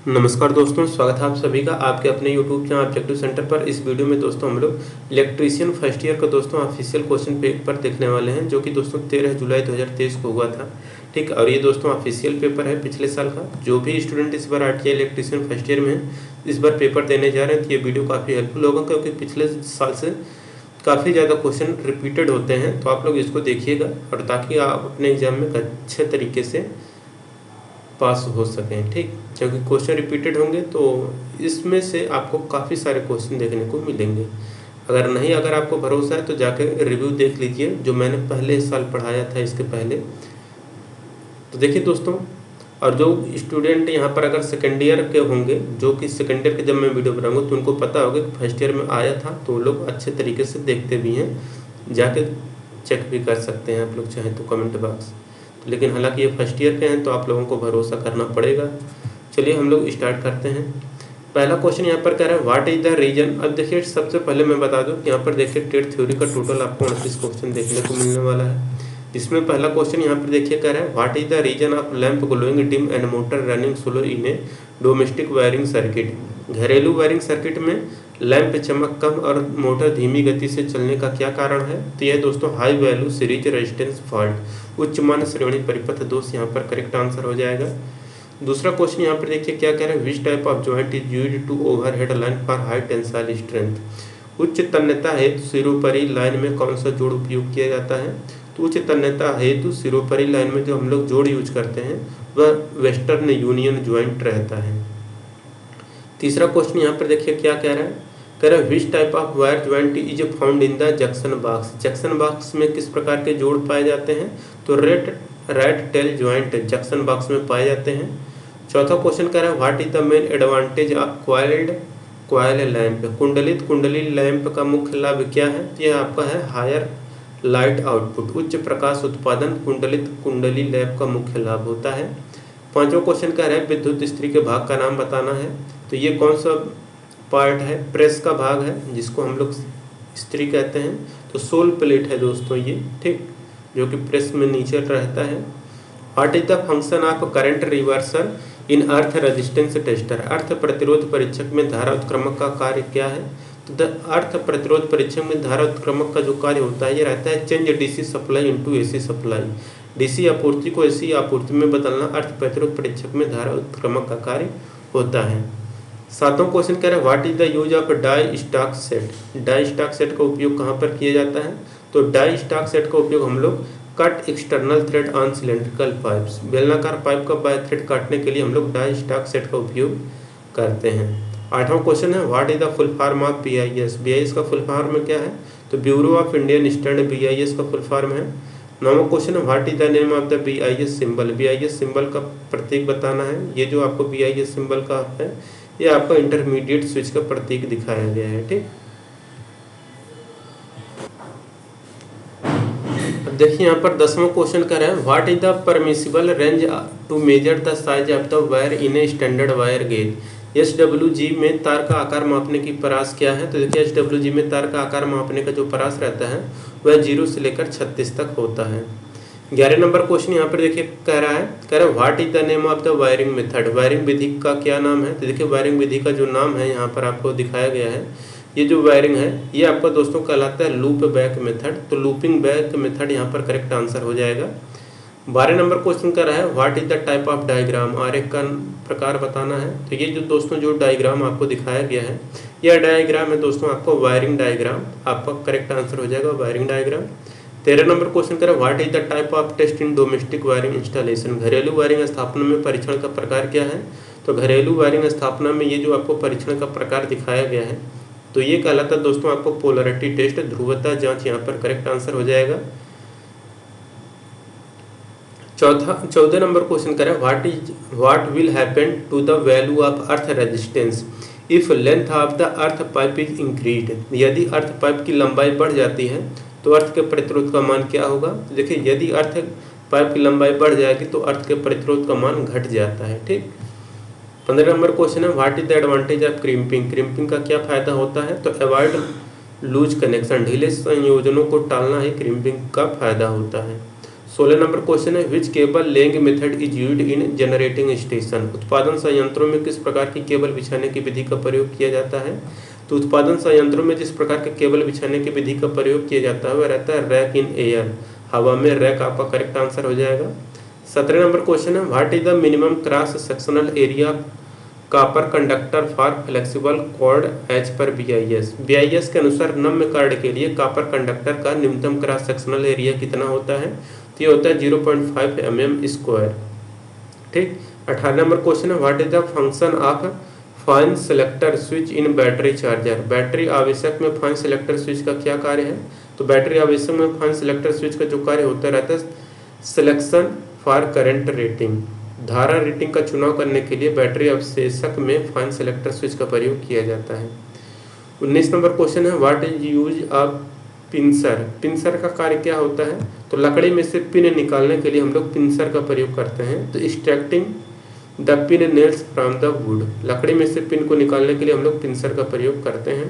नमस्कार दोस्तों, स्वागत है आप सभी का आपके अपने यूट्यूब चैनल ऑब्जेक्टिव सेंटर पर। इस वीडियो में दोस्तों हम लोग इलेक्ट्रीशियन फर्स्ट ईयर का दोस्तों ऑफिशियल क्वेश्चन पेपर देखने वाले हैं, जो कि दोस्तों 13 जुलाई 2023 को हुआ था। ठीक, और ये दोस्तों ऑफिशियल पेपर है पिछले साल का। जो भी स्टूडेंट इस बार आरटीआई इलेक्ट्रीशियन फर्स्ट ईयर में है, इस बार पेपर देने जा रहे हैं, तो ये वीडियो काफ़ी हेल्पफुल होगा, क्योंकि पिछले साल से काफ़ी ज़्यादा क्वेश्चन रिपीटेड होते हैं। तो आप लोग इसको देखिएगा, और ताकि आप अपने एग्जाम में अच्छे तरीके से पास हो सकें। ठीक, क्योंकि क्वेश्चन रिपीटेड होंगे तो इसमें से आपको काफ़ी सारे क्वेश्चन देखने को मिलेंगे। अगर आपको भरोसा है तो जाके रिव्यू देख लीजिए, जो मैंने पहले साल पढ़ाया था इसके पहले। तो देखिए दोस्तों, और जो स्टूडेंट यहाँ पर अगर सेकेंड ईयर के होंगे, जो कि सेकेंड ईयर के जब मैं वीडियो बनाऊंगा तो उनको पता होगा कि फर्स्ट ईयर में आया था, तो लोग अच्छे तरीके से देखते भी हैं, जाके चेक भी कर सकते हैं आप लोग चाहें तो कमेंट बॉक्स। लेकिन हालांकि ये फर्स्ट ईयर के हैं तो आप लोगों को भरोसा करना पड़ेगा। चलिए हम लोग स्टार्ट करते हैं। पहला क्वेश्चन यहाँ पर कह रहा है व्हाट इज द रीजन। अब देखिए, सबसे पहले मैं बता दूं, यहाँ पर देखिए टेट थ्योरी का टोटल आपको 29 क्वेश्चन देखने को मिलने वाला है। इसमें पहला क्वेश्चन यहाँ पर देखिए कह रहा है what is the reason of lamp glowing dim and motor running slow in a domestic wiring circuit. घरेलू वायरिंग सर्किट में लैंप चमक कम और मोटर धीमी गति से चलने का क्या कारण है। तो यह दोस्तों high value series resistance fault, उच्च मान श्रेणी परिपथ दोष यहाँ पर करेक्ट आंसर हो जाएगा। दूसरा क्वेश्चन यहाँ पर देखिए क्या कह रहा है which type of joint is used to overhead line for high tensile strength. उच्च तन्यता हेतु सिरोपरि लाइन में कौन सा जोड़ उपयोग किया जाता है। तो उच्च तन्यता हेतु सिरोपरि लाइन में जो हम लोग जोड़ यूज करते हैं वह वेस्टर्न यूनियन ज्वाइंट रहता है। तीसरा क्वेश्चन यहाँ पर देखिए क्या कह रहा है which type of wire joint is found in the junction box. Junction box में किस प्रकार के जोड़ पाए जाते हैं। तो rat tail joint junction box में पाए जाते हैं। चौथा क्वेश्चन कह रहा है what is the main advantage of coil lamp. कुंडलित कुंडली लैंप का मुख्य लाभ क्या है। यह आपका है हायर लाइट आउटपुट, उच्च प्रकाश उत्पादन कुंडलित कुंडली लैंप का मुख्य लाभ होता है। पांचवा क्वेश्चन कह रहा है विद्युत इस्त्री के भाग का नाम बताना है। तो ये कौन सा पार्ट है। प्रेस का भाग है, जिसको हम लोग इस्त्री कहते हैं। तो सोल प्लेट है दोस्तों ये, ठीक, जो कि प्रेस में नीचे रहता है। What is the function of current reversal in earth resistance tester. Earth प्रतिरोध परीक्षक में धारा उत्क्रमक का कार्य क्या है। तो द अर्थ प्रतिरोध परीक्षक में धारा उत्क्रमक का जो कार्य होता है ये रहता है change DC supply into AC supply. DC आपूर्ति को एसी आपूर्ति में बदलना अर्थ प्रतिरोध परीक्षक में धारा उत्क्रमक का कार्य होता है। सातवां क्वेश्चन कह रहा है what is the use of die stock set. Die stock set का उपयोग कहाँ पर किया जाता है। तो डाई स्टॉक सेट का उपयोग हम लोग cut external thread on cylindrical pipes, बेलनाकार पाइप का बाय थ्रेड काटने के लिए हम लोग डाई स्टॉक सेट का उपयोग करते हैं। आठवां क्वेश्चन है what is the full form of BIS। BIS का फुल फॉर्म क्या है। तो bureau of Indian standard BIS का फुल फॉर्म है। नौवां क्वेश्चन है what is the name of the BIS symbol. BIS symbol का प्रतीक बताना है। ये जो आपको BIS सिंबल का है, ये आपका इंटरमीडिएट स्विच का प्रतीक दिखाया गया है। ठीक, देखिए यहाँ पर 10वां क्वेश्चन कर रहा है what is the permissible range to measure the size of the wire in a standard wire gauge. SWG में तार का आकार मापने की परास क्या है। तो देखिए SWG में तार का आकार मापने का जो परास रहता है वह 0 से लेकर 36 तक होता है। 11 नंबर क्वेश्चन यहाँ पर देखिए कह रहा है what is the name of the wiring method. Wiring विधि का क्या नाम है। तो देखिए वायरिंग विधि का जो नाम है यहाँ पर आपको दिखाया गया है, ये जो वायरिंग है ये आपका दोस्तों कहलाता है लूप बैक मेथड। तो लूपिंग बैक मेथड यहाँ पर करेक्ट आंसर हो जाएगा। 12 नंबर क्वेश्चन कर रहा है what is the type of diagram. आरेख का प्रकार बताना है। तो ये जो दोस्तों जो डायग्राम आपको दिखाया गया है, यह डायग्राम है दोस्तों आपको वायरिंग डायग्राम, आपका करेक्ट आंसर हो जाएगा वायरिंग डायग्राम। 13 नंबर क्वेश्चन कर रहा है what is the type of test in domestic wiring installation. घरेलू वायरिंग स्थापना में परीक्षण का प्रकार क्या है। तो घरेलू वायरिंग स्थापना में ये जो आपको परीक्षण का प्रकार दिखाया गया है, तो ये कहलाता है दोस्तों आपको पोलरिटी टेस्ट, ध्रुवता जांच, यहाँ पर करेक्ट आंसर हो जाएगा। 14 नंबर क्वेश्चन करें what will happen to the value of earth resistance if length of the earth pipe is increased. यदि अर्थ पाइप की लंबाई बढ़ जाती है तो अर्थ के प्रतिरोध का मान क्या होगा। तो देखिए यदि अर्थ पाइप की लंबाई बढ़ जाएगी तो अर्थ के प्रतिरोध का मान घट जाता है। ठीक, 15 नंबर क्वेश्चन है what is the advantage of crimping. Crimping का क्या फायदा होता है। तो अवॉइड लूज कनेक्शन, ढीले संयोजनों को टालना ही क्रिम्पिंग का फायदा होता है। 16 नंबर क्वेश्चन है which cable laying method is used in generating station. उत्पादन संयंत्रों में किस प्रकार की केबल बिछाने की विधि का प्रयोग किया जाता है। तो उत्पादन संयंत्रों में जिस प्रकार के केबल बिछाने की विधि का प्रयोग किया जाता है वह रहता है रैक इन एयर, हवा में रैक आपका करेक्ट आंसर हो जाएगा। 17 नंबर क्वेश्चन है what is the minimum cross sectional area copper conductor for flexible cord as per BIS। BIS के अनुसार नम्य कार्ड के लिए कॉपर कंडक्टर का न्यूनतम क्रॉस सेक्शनल एरिया कितना होता है। तो ये होता है 0.5 mm²। ठीक। 18 नंबर क्वेश्चन है what is the function of fine selector switch in battery charger. Battery आवेशक में फाइन सेलेक्टर स्विच का क्या कार्य है। तो बैटरी आवेशक में फाइन सेलेक्टर स्विच का जो कार्य होता रहता है सिलेक्शन फॉर करंट रेटिंग, धारा रेटिंग का चुनाव करने के लिए बैटरी आवेशक में फाइन सेलेक्टर स्विच का प्रयोग किया जाता है। 19 नंबर क्वेश्चन है what is use of pincer. Pincer का कार्य क्या होता है। तो लकड़ी में से पिन निकालने के लिए हम लोग पिंसर का प्रयोग करते हैं। तो extracting the pin nails from the wood, लकड़ी में से पिन को निकालने के लिए हम लोग पिंसर का प्रयोग करते हैं।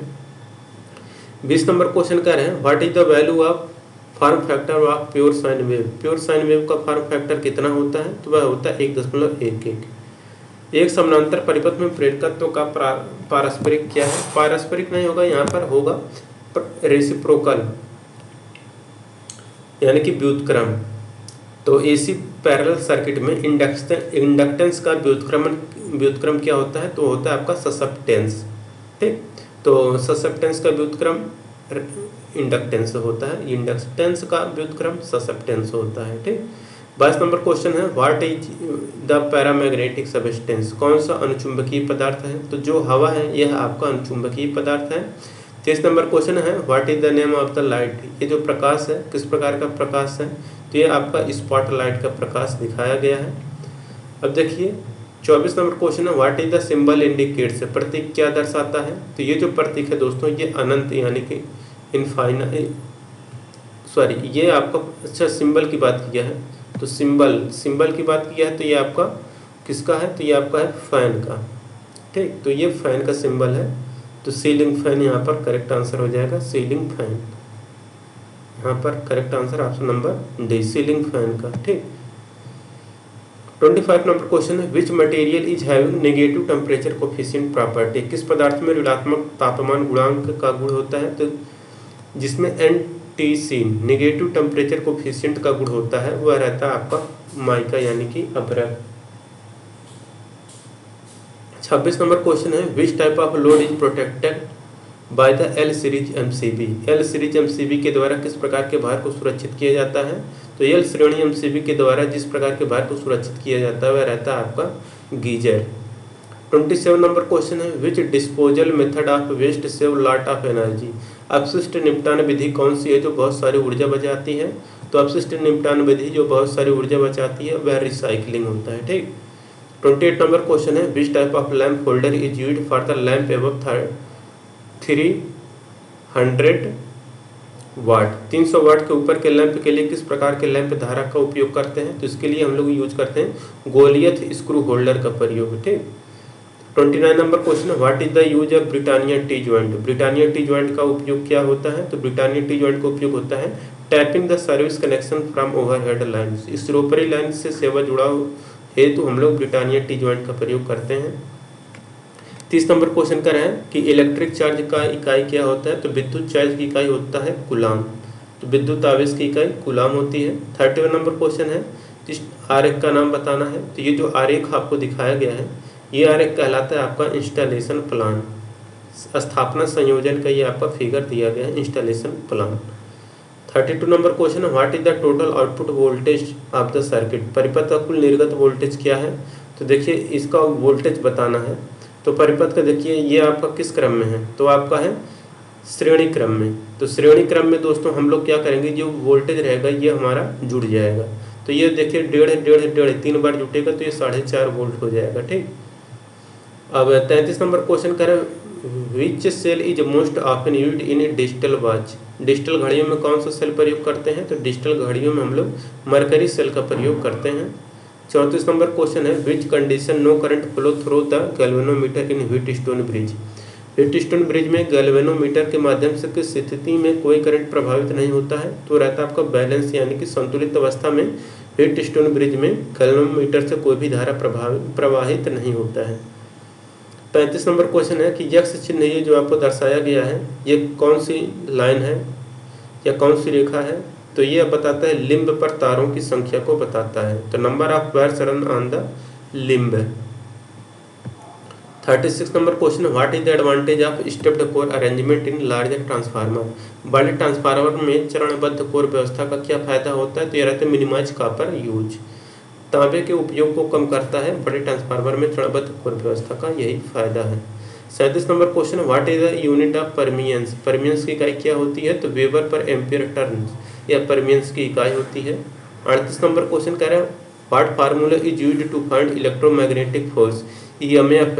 20 नंबर क्वेश्चन कह रहे हैं what is the value of form factor of pure sine wave. Pure sine wave का फॉर्म फैक्टर कितना होता है। तो वह होता है 1.11। एक समानांतर परिपथ में प्रेरकत्व का पारस्परिक क्या है। पारस्परिक नहीं होगा, यहाँ पर होगा रेसिप्रोकल यानी कि व्युत्क्रम। तो AC पैरेलल सर्किट में इंडक्टेंस का व्युत्क्रम क्या होता है। तो होता है आपका ससेप्टेंस। ठीक। तो ससेप्टेंस का व्युत्क्रम इंडक्टेंस होता है, इंडक्टेंस का व्युत्क्रम ससेप्टेंस होता है। ठीक। 22 नंबर क्वेश्चन है what is the paramagnetic substance. कौन सा अनुचुंबकीय पदार्थ है। तो जो हवा है यह आपका अनुचुंबकीय पदार्थ है। 23 नंबर क्वेश्चन है what is the name of the light. ये जो प्रकाश है किस प्रकार का प्रकाश है। तो ये आपका स्पॉटलाइट का प्रकाश दिखाया गया है। अब देखिए 24 नंबर क्वेश्चन है what is the symbol indicates. प्रतीक क्या दर्शाता है। तो ये जो प्रतीक है दोस्तों ये अनंत यानी कि इनफाइनाइट, सॉरी ये आपका अच्छा सिंबल की बात किया है। तो सिंबल की बात किया है तो ये आपका किसका है। तो ये आपका है फैन का। ठीक। तो ये फैन का सिंबल है। तो सीलिंग फैन यहाँ पर करेक्ट आंसर हो जाएगा, सीलिंग फैन। यहाँ पर correct answer option number D, ceiling fan का। ठीक। 25 नंबर क्वेश्चन है which material is having negative temperature coefficient property. किस पदार्थ में ऋणात्मक तापमान गुणांक का गुण होता है। तो जिसमें NTC नेगेटिव टेम्परेचर कोफिशिएंट का गुण होता है वह रहता है आपका माइका यानी कि अभ्रक। 26 नंबर क्वेश्चन है which type of load is protected by the L series MCB। L series MCB के द्वारा किस प्रकार के भार को सुरक्षित किया जाता है। तो L श्रेणी MCB के द्वारा जिस प्रकार के भार को सुरक्षित किया जाता है वह रहता है आपका गीजर। 27 नंबर क्वेश्चन है which disposal method of waste save lot of energy. अपशिष्ट निपटान विधि कौन सी है जो बहुत सारी ऊर्जा बचाती है। तो अपशिष्ट निपटान विधि जो बहुत सारी ऊर्जा बचाती है वह रिसाइकलिंग होता है। ठीक। 28 नंबर क्वेश्चन है which type of lamp holder is used for the lamp above 300 वाट। 300 वाट के ऊपर के लैंप के लिए किस प्रकार के लैंप धारा का उपयोग करते हैं। तो इसके लिए हम लोग यूज करते हैं गोलियथ स्क्रू होल्डर का प्रयोग। ठीक। 29 नंबर क्वेश्चन है what is the use of Britannia T joint. Britannia T joint का उपयोग क्या होता है। तो ब्रिटानिया टी जॉइंट का उपयोग होता है tapping the service connection from overhead line. स्टोपरी लाइन से सेवा जुड़ाव है तो हम लोग ब्रिटानिया टी जॉइंट का प्रयोग करते हैं। 30 नंबर क्वेश्चन कर रहे हैं कि इलेक्ट्रिक चार्ज का इकाई क्या होता है। तो विद्युत चार्ज की इकाई होता है कूलाम। तो विद्युत आवेश की इकाई कूलाम होती है। 31 नंबर क्वेश्चन है इस आरेख का नाम बताना है। तो ये जो आरेख आपको दिखाया गया है ये आरेख कहलाता है आपका इंस्टॉलेशन प्लान। स्थापना संयोजन का ये आपका फिगर दिया गया है, इंस्टॉलेशन प्लान। 32 नंबर क्वेश्चन है what is the total output voltage of the circuit. परिपथ का कुल निर्गत वोल्टेज क्या है। तो देखिए इसका वोल्टेज बताना है। तो परिपथ का देखिए ये आपका किस क्रम में है। तो आपका है श्रेणी क्रम में। तो श्रेणी क्रम में दोस्तों हम लोग क्या करेंगे जो वोल्टेज रहेगा ये हमारा जुड़ जाएगा। तो ये देखिए 1.5 3 बार जुटेगा तो ये 4.5 वोल्ट हो जाएगा। ठीक। अब 33 नंबर क्वेश्चन करें which cell is most often used in digital watch. Digital घड़ियों में कौन सा सेल प्रयोग करते हैं। तो डिजिटल घड़ियों में हम लोग मरकरी सेल का प्रयोग करते हैं। 34 नंबर क्वेश्चन है which condition no current flow through the galvanometer in Wheatstone bridge. Wheatstone bridge में गैल्वेनोमीटर के माध्यम से किस स्थिति में कोई करंट प्रभावित नहीं होता है? तो रहता है आपका बैलेंस यानी कि संतुलित अवस्था में व्हीटस्टोन ब्रिज में गैल्वेनोमीटर से कोई भी धारा प्रवाहित नहीं होता है। 35 नंबर क्वेश्चन है कि यक्ष चिन्ह ये जो आपको दर्शाया गया है ये कौन सी लाइन है या कौन सी रेखा है? तो ये बताता है लिम्ब पर तारों की संख्या को बताता है। तो number of wires run on the limb. 36 number question, what is the advantage of stepped core arrangement in larger transformer? बड़े ट्रांसफार्मर में चरणबद्ध कोर व्यवस्था का क्या फायदा होता है? तो ये रहता है मिनिमाइज कॉपर यूज, तांबे के उपयोग को कम करता है। बड़े ट्रांसफार्मर में चरणबद्ध कोर व्यवस्था का यही फायदा है। 37 number question, what is the unit of परमियंस? परमियंस की इकाई क्या होती है? तो वेबर पर एम्पियर टर्न या परमियंस की इकाई होती है। 38 नंबर क्वेश्चन कह रहा है what formula is used to find electromagnetic force? EMF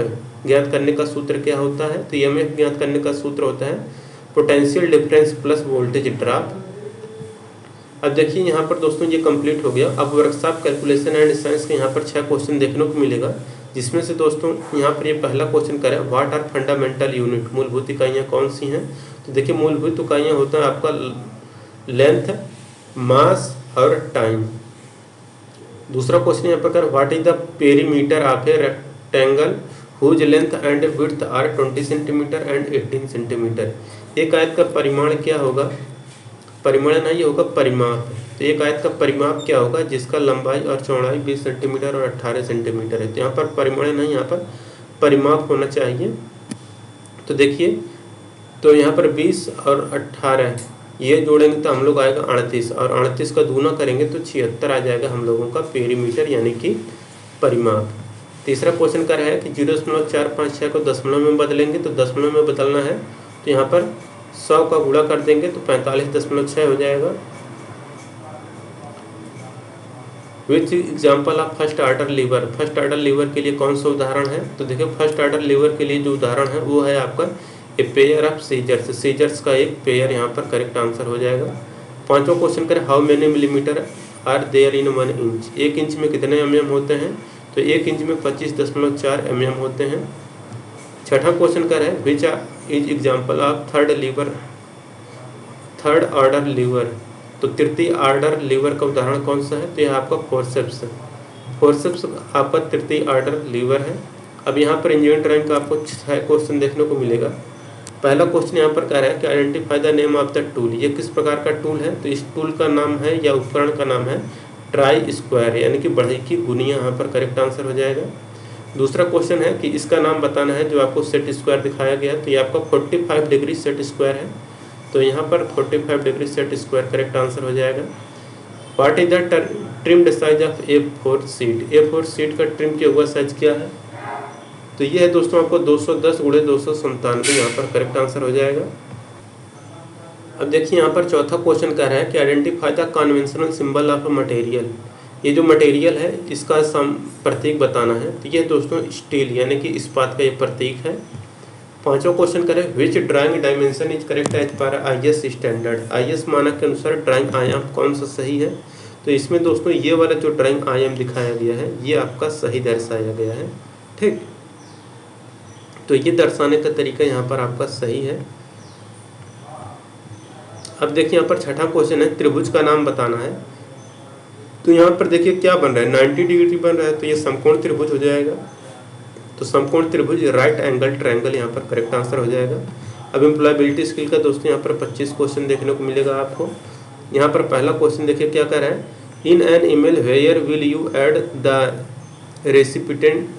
ज्ञात करने का सूत्र क्या होता है? तो ईएमएफ ज्ञात करने का सूत्र होता है potential difference plus voltage drop. अब देखिए यहाँ पर दोस्तों ये कंप्लीट हो गया। अब वर्कशॉप कैलकुलेशन एंड साइंस के यहाँ पर 6 क्वेश्चन देखने को मिलेगा, जिसमें से दोस्तों यहाँ पर ये पहला क्वेश्चन करें व्हाट आर फंडामेंटल यूनिट? मूलभूत इकाइयाँ कौन सी हैं? तो देखिए मूलभूत इकाइयाँ होता है आपका लेंथ, मास और टाइम। दूसरा क्वेश्चन यहाँ पर कर what is the perimeter of a rectangle whose length and width are 20 centimetre and 18 centimetre? एक आयत का परिमाण क्या होगा? परिमाण नहीं होगा परिमाप। तो एक आयत का परिमाप क्या होगा? जिसका लंबाई और चौड़ाई 20 सेंटीमीटर और 18 सेंटीमीटर है। तो यहाँ पर परिमाण नहीं, यहाँ पर परिमाप होना चाहिए। तो देखिए, तो यहाँ पर 20 और 18 ये जोड़ेंगे तो हम लोग आएगा 38 और 38 का दूना करेंगे तो 76 आ जाएगा हम लोगों का पेरीमीटर यानी कि परिमाप। तीसरा क्वेश्चन कर रहा है कि 0.456 को दशमलव में बदलेंगे तो दशमलव में बदलना है तो यहाँ पर 100 का गुणा कर देंगे तो 45.6 हो जाएगा। विच example of first order liver? First order liver के लिए कौन सा उदाहरण है? तो देखिए फर्स्ट ऑर्डर लीवर के लिए जो उदाहरण है वो है आपका a pair of scissors. Scissors का एक पेयर यहाँ पर करेक्ट आंसर हो जाएगा। पांचवा क्वेश्चन करें how many millimetre are there in 1 inch? 1 inch में कितने mm होते हैं? तो 1 इंच में 25.4 mm होते हैं। छठा क्वेश्चन कर है which is example of third order liver? तो तृतीय ऑर्डर लीवर का उदाहरण कौन सा है? तो यह आपका फोर्सेप्स है। फोर्सेप्स आपका तृतीय ऑर्डर लीवर है। अब यहाँ पर इंजीनियरिंग ड्राइंग का आपको 6 क्वेश्चन देखने को मिलेगा। पहला क्वेश्चन यहाँ पर कह रहा है कि identify the name of the tool. ये किस प्रकार का टूल है? तो इस टूल का नाम है या उपकरण का नाम है ट्राई स्क्वायर यानी कि बढ़ई की गुनिया यहाँ पर करेक्ट आंसर हो जाएगा। दूसरा क्वेश्चन है कि इसका नाम बताना है जो आपको सेट स्क्वायर दिखाया गया तो ये आपका 45 डिग्री सेट स्क्वायर है। तो यहाँ पर 45 degree set square correct answer हो जाएगा। What is the trimmed size of A4 seat? A4 seat का ट्रिम किया हुआ साइज क्या है? तो ये है दोस्तों आपको 210 × 297 यहाँ पर करेक्ट आंसर हो जाएगा। अब देखिए यहाँ पर चौथा क्वेश्चन कह रहा है कि identify the conventional symbol of a material. ये जो मटेरियल है इसका प्रतीक बताना है। तो ये दोस्तों स्टील यानी कि इस्पात का ये प्रतीक है। पांचवा क्वेश्चन करें which drawing dimension is correct as per IS standard? IS मानक के अनुसार ड्राइंग आयाम कौन सा सही है? तो इसमें दोस्तों ये वाला जो ड्राइंग आयाम दिखाया गया है ये आपका सही दर्शाया गया है। ठीक, तो ये दर्शाने का तरीका यहाँ पर आपका सही है। अब देखिए यहाँ पर छठा क्वेश्चन है त्रिभुज का नाम बताना है। तो यहाँ पर देखिए क्या बन रहा है 90 डिग्री बन रहा है तो ये समकोण त्रिभुज हो जाएगा। तो समकोण त्रिभुज राइट एंगल ट्रायंगल यहाँ पर करेक्ट आंसर हो जाएगा। अब एम्प्लॉयबिलिटी स्किल का दोस्तों यहाँ पर 25 क्वेश्चन देखने को मिलेगा आपको। यहाँ पर पहला क्वेश्चन देखिए क्या कह रहा है in an email where will you add the recipient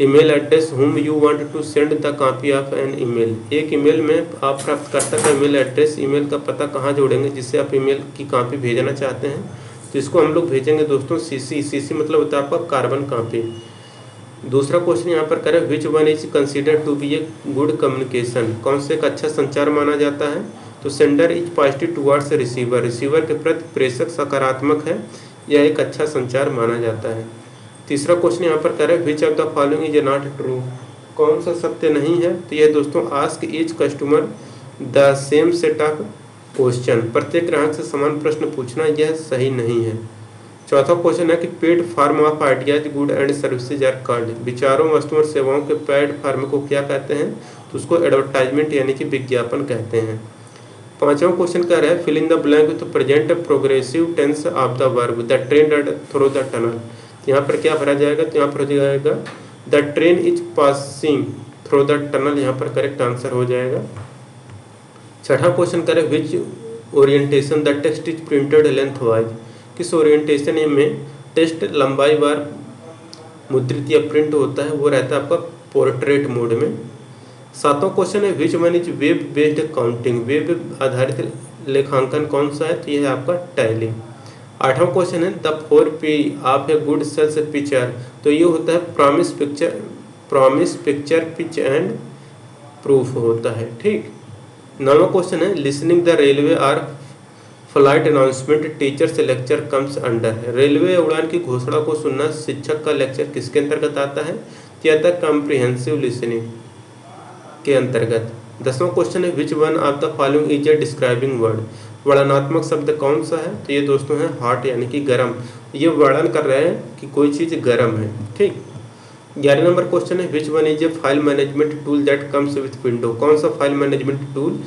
email address whom you want to send the copy of an email? एक ईमेल में आप प्राप्तकर्ता का ईमेल एड्रेस, ईमेल का पता कहाँ जोड़ेंगे जिससे आप ईमेल की कॉपी भेजना चाहते हैं? तो इसको हम लोग भेजेंगे दोस्तों CC मतलब होता है आपका कार्बन कॉपी। दूसरा क्वेश्चन यहाँ पर करें which one is considered to be a good communication? कौन से एक अच्छा संचार माना जाता है? तो sender is positive towards receiver, receiver के प्रति प्रेषक सकारात्मक है, यह एक अच्छा संचार माना जाता है। तीसरा क्वेश्चन यहाँ पर करें which of the following is not true? कौन सा सत्य नहीं है? तो यह दोस्तों ask each customer the same set of question, प्रत्येक ग्राहक से समान प्रश्न पूछना यह सही नहीं है। चौथा क्वेश्चन है कि paid form of ideas good and services are called? विचारों, वस्तुओं और सेवाओं के पेड फॉर्म को क्या कहते हैं? तो तो उसको एडवर्टाइजमेंट यानी कि विज्ञापन कहते हैं। पांचवा क्वेश्चन कह रहा है fill in the blank with present progressive tense of the verb the train run through the tunnel. यहाँ पर क्या भरा जाएगा, तो यहाँ पर हो जाएगा the train is passing through the tunnel, यहाँ पर करेक्ट आंसर हो जाएगा। छठा क्वेश्चन करें which orientation the text is printed lengthwise, किस ओरिएंटेशन में टेक्स्ट लंबाई वार मुद्रित या प्रिंट होता है, वो रहता है आपका पोर्ट्रेट मोड में। सातवां क्वेश्चन है which one is web based counting, web आधारित लेखांकन कौन सा है, तो यह है आपका टैली। आठवां क्वेश्चन है the 4P of a good sales picture, तो ये होता है promise picture pitch and proof होता है, ठीक। नौवां क्वेश्चन है listening the railway or flight announcement teacher से लेक्चर कम्स अंडर, रेलवे उड़ान की घोषणा को सुनना शिक्षक का लेक्चर किसके अंतर्गत आता है, तो आता है कॉम्प्रिहेंसिव लिसनिंग के अंतर्गत। 10वां क्वेश्चन है which one of the following is a describing word, वर्णनात्मक शब्द कौन सा है, तो ये दोस्तों है हॉट यानी कि गर्म, ये वर्णन कर रहे हैं कि कोई चीज़ गर्म है, ठीक। 11 नंबर क्वेश्चन है which one is a file management tool that comes with window, कौन सा फाइल मैनेजमेंट टूल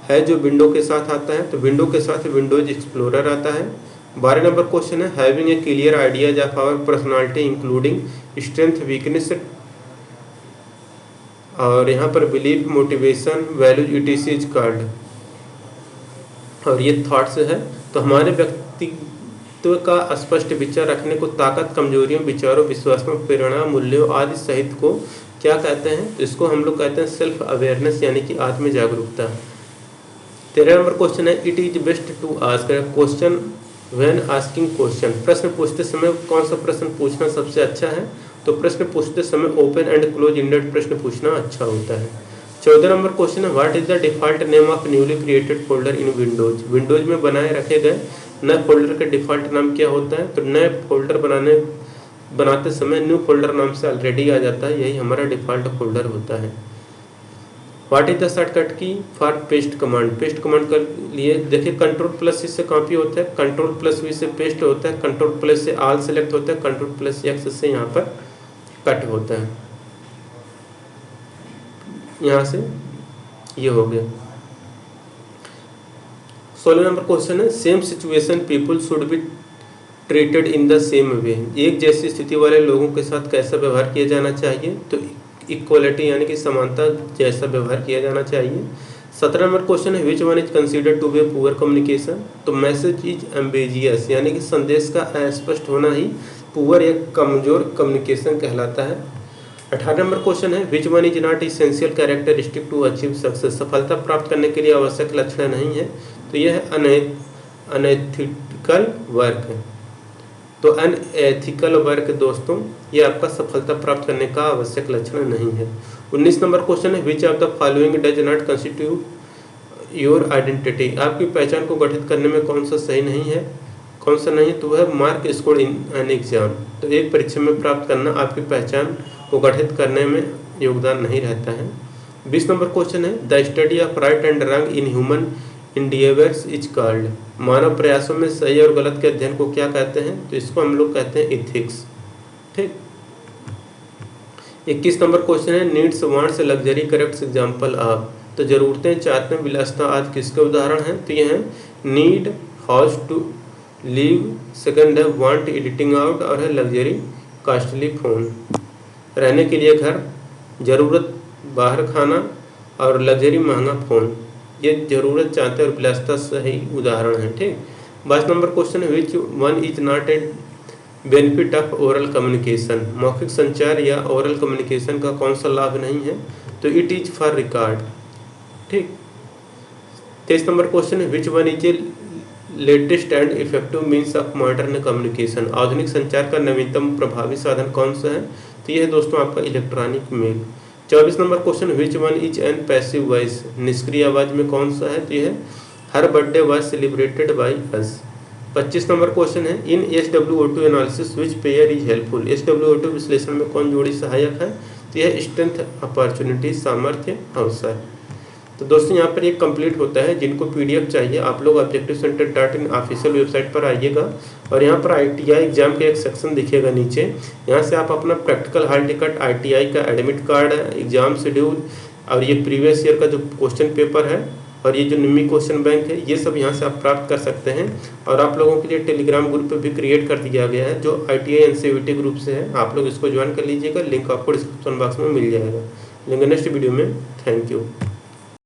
है जो विंडो के साथ आता है, तो विंडो के साथ विंडोज एक्सप्लोरर आता है। 12 नंबर क्वेश्चन है having a clear ideas of our personality including strength weakness, और यहाँ पर belief motivation values etc is called, और ये थॉट्स है। तो हमारे व्यक्तित्व का स्पष्ट विचार रखने को ताकत, कमजोरियों, विचारों, विश्वासों, प्रेरणा, मूल्यों आदि सहित को क्या कहते हैं, इसको हम लोग कहते हैं सेल्फ अवेयरनेस यानी कि आत्म जागरूकता। 13 नंबर क्वेश्चन है it is best to ask question when asking question, प्रश्न पूछते समय कौन सा प्रश्न पूछना सबसे अच्छा है, तो प्रश्न पूछते समय ओपन एंड क्लोज इंडेड प्रश्न पूछना अच्छा होता है। 14 नंबर क्वेश्चन है what is the default name of newly created folder in Windows, Windows में बनाए रखे गए नए फोल्डर का डिफॉल्ट नाम क्या होता है, तो नए फोल्डर बनाते समय न्यू फोल्डर नाम से ऑलरेडी आ जाता है, यही हमारा डिफॉल्ट फोल्डर होता है। व्हाट इज द शॉर्टकट की for paste command, paste command के लिए देखिए कंट्रोल+C से कॉपी होता है, कंट्रोल+V से पेस्ट होता है, कंट्रोल+ से ऑल सेलेक्ट होता है, कंट्रोल+X से यहाँ पर कट होता है, यहाँ से ये हो गया। 16 नंबर क्वेश्चन है same situation people should be treated in the same way, एक जैसी स्थिति वाले लोगों के साथ कैसा व्यवहार किया जाना चाहिए, तो इक्वलिटी यानी कि समानता जैसा व्यवहार किया जाना चाहिए। 17 नंबर क्वेश्चन है which one is considered to be poor communication, तो मैसेज इज एम्बिगियस यानी कि संदेश का अस्पष्ट होना ही पुअर या कमजोर कम्युनिकेशन कहलाता है। 18 नंबर क्वेश्चन है which one is not essential characteristic to achieve success, सफलता प्राप्त करने के लिए आवश्यक लक्षण नहीं है, तो यह है अनएथिकल वर्क है। तो अनएथिकल वर्क दोस्तों ये आपका सफलता प्राप्त करने का आवश्यक लक्षण नहीं है। 19 नंबर क्वेश्चन है which of the following does not constitute your identity, आपकी पहचान को गठित करने में कौन सा सही नहीं है, कौन सा नहीं है, तो वह mark score in an exam, तो एक परीक्षा में प्राप्त करना आपकी पहचान को गठित करने में योगदान नहीं रहता है। 20 नंबर क्वेश्चन है the study of right and wrong in human endeavours is called, मानव प्रयासों में सही और गलत के अध्ययन को क्या कहते हैं, तो इसको हम लोग कहते हैं इथिक्स, ठीक। 21 नंबर क्वेश्चन है needs wants luxury correct example of, तो जरूरतें, चाहते, विलासिता आदि किसके उदाहरण हैं, तो ये हैं need house to live, second है वांट एडिटिंग आउट, और है लग्जरी कॉस्टली फोन, रहने के लिए घर, जरूरत बाहर खाना, और लग्जरी महंगा फ़ोन, ये जरूरत, चाहते और विलासिता सही उदाहरण है, ठीक। 22 नंबर क्वेश्चन है which one is not a benefit of oral communication, मौखिक संचार या ओरल कम्युनिकेशन का कौन सा लाभ नहीं है, तो इट इज फॉर रिकॉर्ड, ठीक। 23 नंबर क्वेश्चन है which one is a latest and effective means of modern communication, आधुनिक संचार का नवीनतम प्रभावी साधन कौन सा है, तो यह है दोस्तों आपका electronic mail. 24 number question which one is an passive voice, निष्क्रिय आवाज में कौन सा है, तो यह her birthday was celebrated by us. 25 number question है in SWOT analysis which pair is helpful, SWOT विश्लेषण में कौन जोड़ी सहायक है, तो यह स्ट्रेंथ, अपॉर्चुनिटी, सामर्थ्य, अवसर। तो दोस्तों यहाँ पर ये कंप्लीट होता है, जिनको PDF चाहिए आप लोग objectivecenter.in ऑफिशियल वेबसाइट पर आइएगा, और यहाँ पर ITI एग्जाम का एक सेक्शन दिखेगा नीचे, यहाँ से आप अपना प्रैक्टिकल हॉल टिकट, ITI का एडमिट कार्ड, एग्जाम शेड्यूल, और ये प्रीवियस ईयर का जो क्वेश्चन पेपर है और ये जो निम्मी क्वेश्चन बैंक है, ये सब यहाँ से आप प्राप्त कर सकते हैं। और आप लोगों के लिए टेलीग्राम ग्रुप भी क्रिएट कर दिया गया है जो ITI NCVT ग्रुप से है, आप लोग इसको ज्वाइन कर लीजिएगा, लिंक आपको डिस्क्रिप्शन बॉक्स में मिल जाएगा। मिलेंगे नेक्स्ट वीडियो में। Thank you.